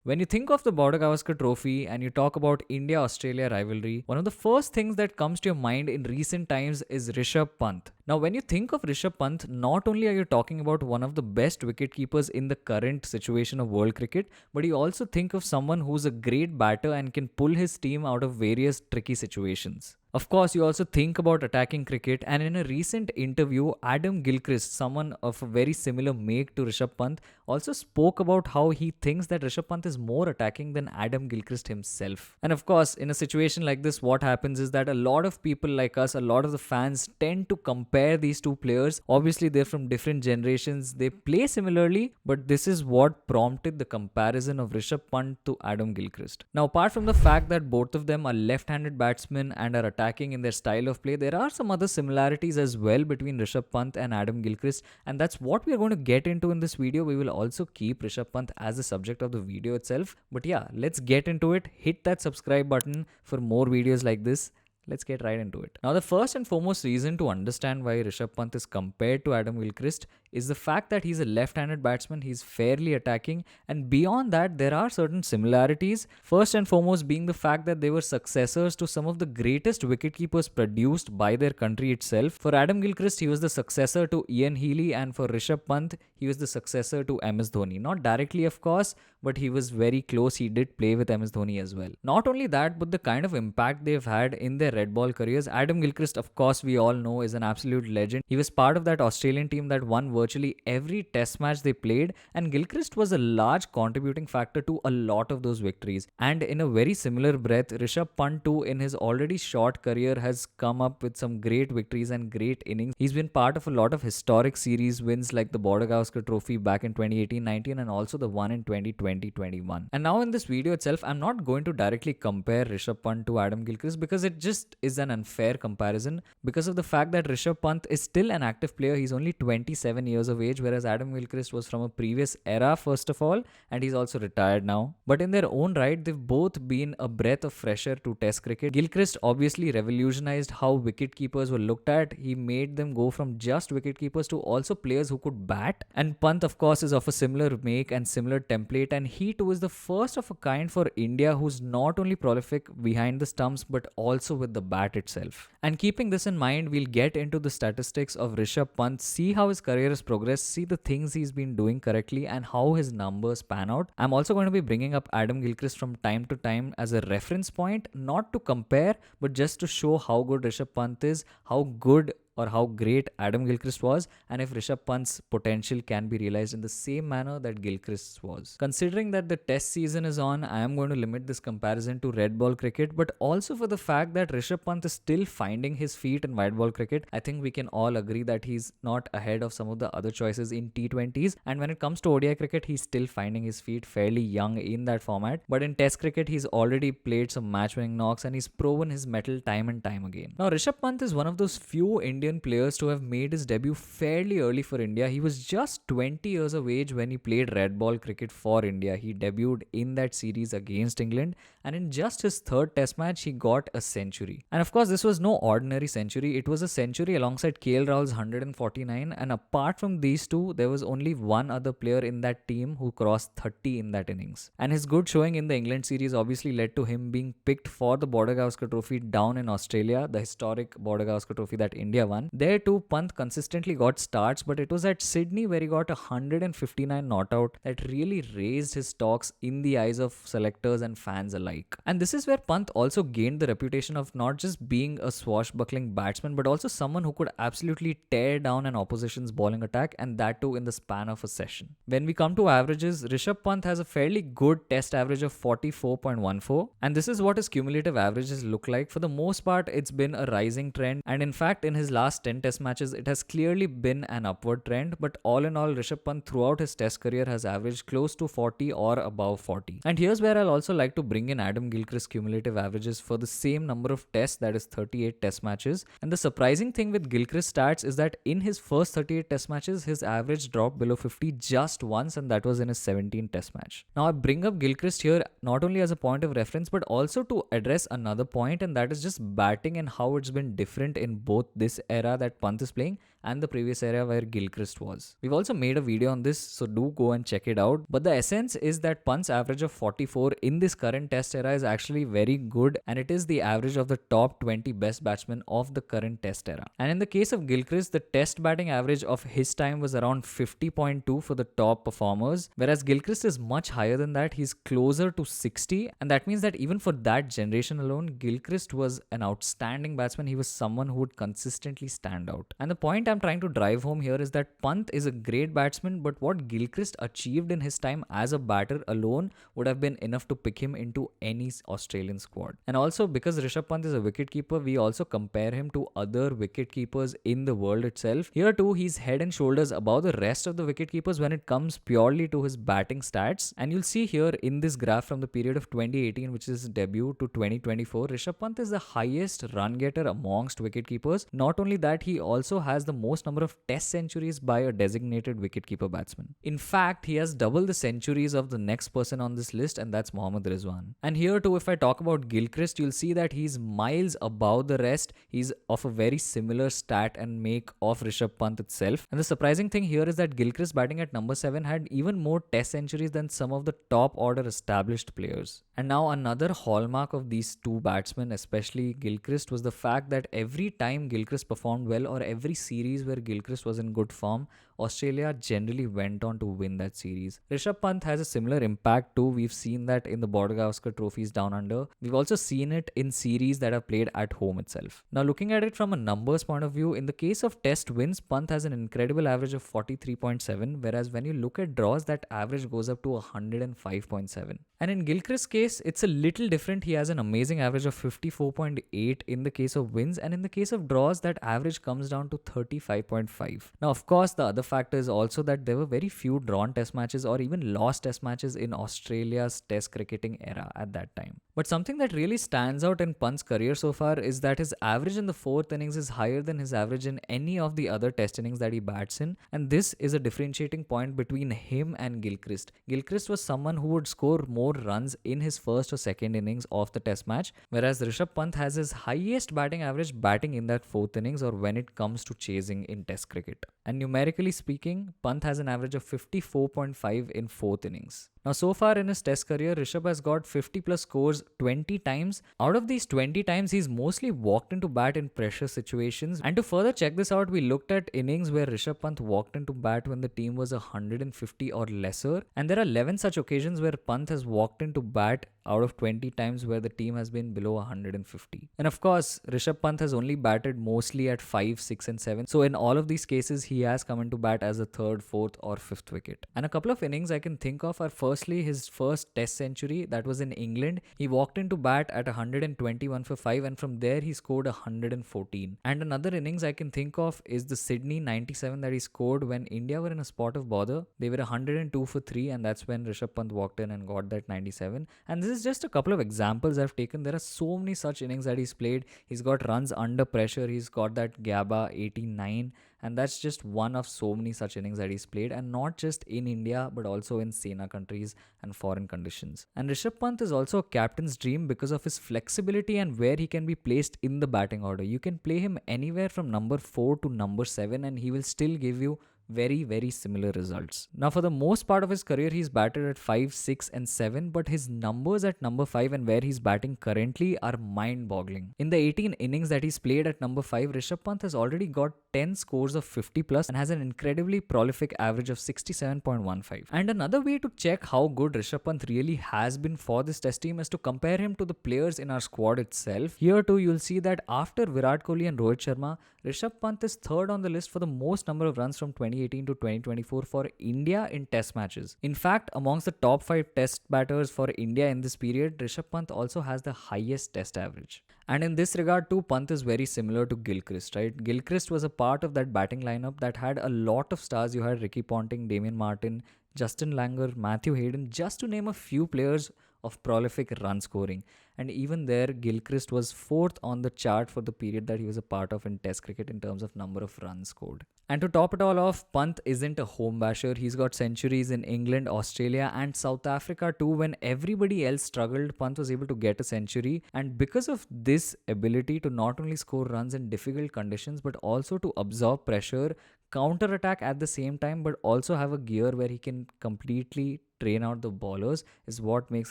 When you think of the Border Gavaskar Trophy and you talk about India-Australia rivalry, one of the first things that comes to your mind in recent times is Rishabh Pant. Now, when you think of Rishabh Pant, not only are you talking about one of the best wicketkeepers in the current situation of world cricket, but you also think of someone who's a great batter and can pull his team out of various tricky situations. Of course, you also think about attacking cricket, and in a recent interview, Adam Gilchrist, someone of a very similar make to Rishabh Pant, also spoke about how he thinks that Rishabh Pant is more attacking than Adam Gilchrist himself. And of course, in a situation like this, what happens is that a lot of people like us, a lot of the fans tend to compare these two players. Obviously, they're from different generations, they play similarly, but this is what prompted the comparison of Rishabh Pant to Adam Gilchrist. Now, apart from the fact that both of them are left-handed batsmen and are attacking in their style of play, there are some other similarities as well between Rishabh Pant and Adam Gilchrist, and that's what we are going to get into in this video. We will also keep Rishabh Pant as the subject of the video itself. But yeah, let's get into it. Hit that subscribe button for more videos like this. Let's get right into it. Now, the first and foremost reason to understand why Rishabh Pant is compared to Adam Gilchrist is the fact that he's a left-handed batsman, he's fairly attacking, and beyond that, there are certain similarities. First and foremost being the fact that they were successors to some of the greatest wicketkeepers produced by their country itself. For Adam Gilchrist, he was the successor to Ian Healy, and for Rishabh Pant, he was the successor to MS Dhoni. Not directly, of course, but he was very close. He did play with MS Dhoni as well. Not only that, but the kind of impact they've had in their red ball careers. Adam Gilchrist, of course, we all know is an absolute legend. He was part of that Australian team that won virtually every test match they played, and Gilchrist was a large contributing factor to a lot of those victories. And in a very similar breath, Rishabh Pant too, in his already short career, has come up with some great victories and great innings. He's been part of a lot of historic series wins like the Border Gavaskar Trophy back in 2018-19 and also the one in 2020-21. And now in this video itself, I'm not going to directly compare Rishabh Pant to Adam Gilchrist because it just is an unfair comparison because of the fact that Rishabh Pant is still an active player. He's only 27 years of age, whereas Adam Gilchrist was from a previous era, first of all, and he's also retired now. But in their own right, they've both been a breath of fresh air to Test cricket. Gilchrist obviously revolutionized how wicket keepers were looked at. He made them go from just wicket keepers to also players who could bat. And Pant, of course, is of a similar make and similar template, and he too is the first of a kind for India who's not only prolific behind the stumps but also with the bat itself. And keeping this in mind, we'll get into the statistics of Rishabh Pant, see how his career has progressed, see the things he's been doing correctly and how his numbers pan out. I'm also going to be bringing up Adam Gilchrist from time to time as a reference point, not to compare, but just to show how good Rishabh Pant is, how good or how great Adam Gilchrist was, and if Rishabh Pant's potential can be realized in the same manner that Gilchrist's was. Considering that the test season is on, I am going to limit this comparison to red ball cricket, but also for the fact that Rishabh Pant is still finding his feet in white ball cricket. I think we can all agree that he's not ahead of some of the other choices in T20s, and when it comes to ODI cricket, he's still finding his feet, fairly young in that format. But in test cricket, he's already played some match-winning knocks and he's proven his mettle time and time again. Now, Rishabh Pant is one of those few Indian players to have made his debut fairly early for India. He was just 20 years of age when he played red ball cricket for India. He debuted in that series against England, and in just his third test match, he got a century. And of course, this was no ordinary century. It was a century alongside KL Rahul's 149, and apart from these two, there was only one other player in that team who crossed 30 in that innings. And his good showing in the England series obviously led to him being picked for the Border Gavaskar Trophy down in Australia, the historic Border Gavaskar Trophy that India won. There too, Pant consistently got starts, but it was at Sydney where he got a 159 not out that really raised his stocks in the eyes of selectors and fans alike. And this is where Pant also gained the reputation of not just being a swashbuckling batsman, but also someone who could absolutely tear down an opposition's bowling attack, and that too in the span of a session. When we come to averages, Rishabh Pant has a fairly good test average of 44.14, and this is what his cumulative averages look like. For the most part, it's been a rising trend, and in fact, in his last 10 test matches, it has clearly been an upward trend. But all in all, Rishabh Pant throughout his test career has averaged close to 40 or above 40. And here's where I'll also like to bring in Adam Gilchrist's cumulative averages for the same number of tests, that is 38 test matches. And the surprising thing with Gilchrist stats is that in his first 38 test matches, his average dropped below 50 just once, and that was in his 17th test match. Now, I bring up Gilchrist here not only as a point of reference, but also to address another point, and that is just batting and how it's been different in both this era that Pant is playing and the previous era where Gilchrist was. We've also made a video on this, so do go and check it out. But the essence is that Pant's average of 44 in this current test era is actually very good, and it is the average of the top 20 best batsmen of the current test era. And in the case of Gilchrist, the test batting average of his time was around 50.2 for the top performers, whereas Gilchrist is much higher than that. He's closer to 60, and that means that even for that generation alone, Gilchrist was an outstanding batsman. He was someone who would consistently stand out. And the point I'm trying to drive home here is that Pant is a great batsman, but what Gilchrist achieved in his time as a batter alone would have been enough to pick him into any Australian squad. And also, because Rishabh Pant is a wicketkeeper, we also compare him to other wicketkeepers in the world itself. Here too, he's head and shoulders above the rest of the wicketkeepers when it comes purely to his batting stats. And you'll see here in this graph from the period of 2018, which is his debut, to 2024, Rishabh Pant is the highest run getter amongst wicketkeepers. Not only that, he also has the most number of test centuries by a designated wicketkeeper batsman. In fact, he has double the centuries of the next person on this list, and that's Mohammad Rizwan. And here too, if I talk about Gilchrist, you'll see that he's miles above the rest. He's of a very similar stat and make of Rishabh Pant itself. And the surprising thing here is that Gilchrist batting at number 7 had even more test centuries than some of the top order established players. And now another hallmark of these two batsmen, especially Gilchrist, was the fact that every time Gilchrist performed well or every series where Gilchrist was in good form, Australia generally went on to win that series. Rishabh Pant has a similar impact too. We've seen that in the Border Gavaskar trophies down under. We've also seen it in series that are played at home itself. Now looking at it from a numbers point of view, in the case of test wins, Pant has an incredible average of 43.7, whereas when you look at draws, that average goes up to 105.7. And in Gilchrist's case, it's a little different. He has an amazing average of 54.8 in the case of wins, and in the case of draws, that average comes down to 35.5. Now, of course, the other factor is also that there were very few drawn test matches or even lost test matches in Australia's test cricketing era at that time. But something that really stands out in Pant's career so far is that his average in the fourth innings is higher than his average in any of the other test innings that he bats in, and this is a differentiating point between him and Gilchrist. Gilchrist was someone who would score more runs in his first or second innings of the test match, whereas Rishabh Pant has his highest batting average batting in that fourth innings or when it comes to chasing in test cricket. And numerically speaking, Pant has an average of 54.5 in fourth innings. Now, so far in his test career, Rishabh has got 50 plus scores 20 times. Out of these 20 times, he's mostly walked into bat in pressure situations. And to further check this out, we looked at innings where Rishabh Pant walked into bat when the team was 150 or lesser. And there are 11 such occasions where Pant has walked into bat out of 20 times where the team has been below 150. And of course, Rishabh Pant has only batted mostly at 5, 6 and 7. So in all of these cases, he has come into bat as a third, fourth or fifth wicket. And a couple of innings I can think of are firstly his first test century, that was in England. He walked into bat at 121 for 5 and from there he scored 114. And another innings I can think of is the Sydney 97 that he scored when India were in a spot of bother. They were 102 for 3 and that's when Rishabh Pant walked in and got that 97. And this is just a couple of examples I've taken. There are so many such innings that he's played. He's got runs under pressure. He's got that GABA 89 and that's just one of so many such innings that he's played, and not just in India but also in Sena countries and foreign conditions. And Rishabh Pant is also a captain's dream because of his flexibility and where he can be placed in the batting order. You can play him anywhere from number 4 to number 7 and he will still give you very similar results. Now for the most part of his career he's batted at 5, 6 and 7, but his numbers at number 5 and where he's batting currently are mind-boggling. In the 18 innings that he's played at number 5, Rishabh Pant has already got 10 scores of 50 plus and has an incredibly prolific average of 67.15. And another way to check how good Rishabh Pant really has been for this test team is to compare him to the players in our squad itself. Here too you'll see that after Virat Kohli and Rohit Sharma, Rishabh Pant is third on the list for the most number of runs from 2018 to 2024 for India in test matches. In fact, amongst the top 5 test batters for India in this period, Rishabh Pant also has the highest test average. And in this regard too, Pant is very similar to Gilchrist, right? Gilchrist was a part of that batting lineup that had a lot of stars. You had Ricky Ponting, Damien Martyn, Justin Langer, Matthew Hayden, just to name a few players of prolific run scoring. And even there, Gilchrist was fourth on the chart for the period that he was a part of in Test cricket in terms of number of runs scored. And to top it all off, Pant isn't a home basher. He's got centuries in England, Australia, and South Africa too. When everybody else struggled, Pant was able to get a century. And because of this ability to not only score runs in difficult conditions, but also to absorb pressure, counter attack at the same time, but also have a gear where he can completely train out the bowlers, is what makes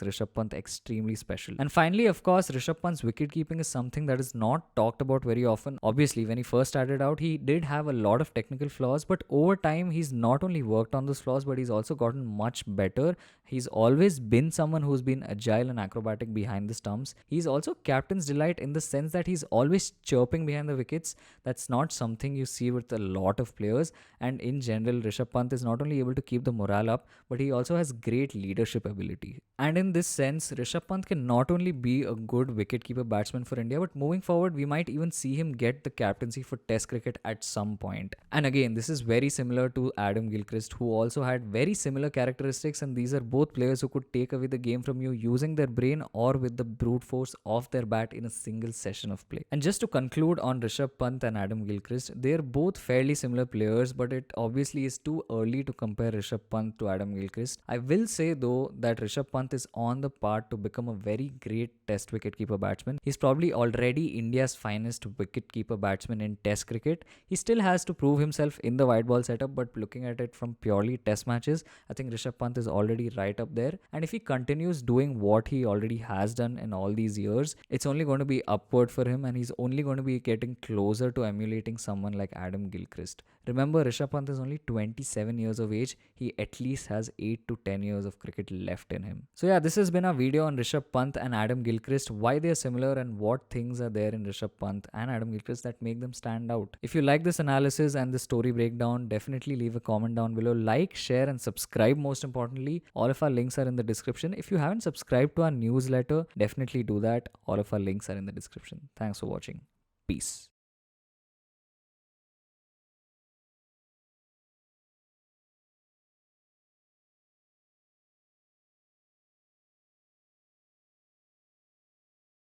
Rishabh Pant extremely special. And finally, of course, Rishabh Pant's wicket keeping is something that is not talked about very often. Obviously, when he first started out, he did have a lot of technical flaws, but over time, he's not only worked on those flaws, but he's also gotten much better. He's always been someone who's been agile and acrobatic behind the stumps. He's also captain's delight in the sense that he's always chirping behind the wickets. That's not something you see with a lot of players. And in general, Rishabh Pant is not only able to keep the morale up, but he also has great leadership ability. And in this sense, Rishabh Pant can not only be a good wicketkeeper batsman for India, but moving forward, we might even see him get the captaincy for Test cricket at some point. And again, this is very similar to Adam Gilchrist, who also had very similar characteristics, and these are both players who could take away the game from you using their brain or with the brute force of their bat in a single session of play. And just to conclude on Rishabh Pant and Adam Gilchrist, they're both fairly similar players, but it obviously is too early to compare Rishabh Pant to Adam Gilchrist. I will say though that Rishabh Pant is on the path to become a very great Test wicketkeeper batsman. He's probably already India's finest wicketkeeper batsman in Test cricket. He still has to prove himself in the white ball setup, but looking at it from purely Test matches, I think Rishabh Pant is already right up there. And if he continues doing what he already has done in all these years, it's only going to be upward for him, and he's only going to be getting closer to emulating someone like Adam Gilchrist. Remember, Rishabh Pant is only 27 years of age. He at least has 8 to 10 years of cricket left in him. So yeah, this has been our video on Rishabh Pant and Adam Gilchrist, why they are similar and what things are there in Rishabh Pant and Adam Gilchrist that make them stand out. If you like this analysis and this story breakdown, definitely leave a comment down below. Like, share and subscribe most importantly. All of our links are in the description. If you haven't subscribed to our newsletter, definitely do that. All of our links are in the description. Thanks for watching. Peace.